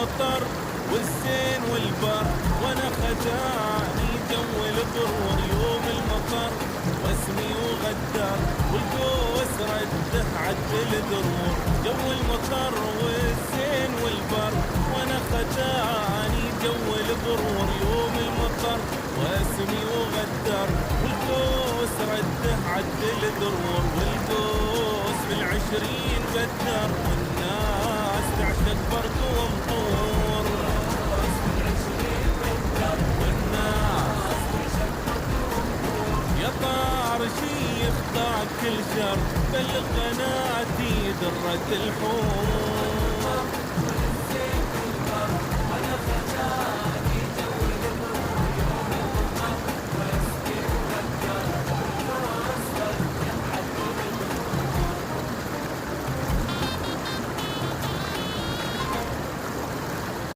المطر والزين والبر، وانا خدعني جو الغرور يوم المطر واسمي وغدر، والقوس رده عدل درور. جو المطر والزين والبر، وانا خدعني جو الغرور يوم المطر واسمي وغدر، والقوس رده عدل درور. والقوس بالعشرين بدر، والناس تعشق برق ومطور. يا طار شيخ ضاع كل شر، بلغ قناتي درة الحور.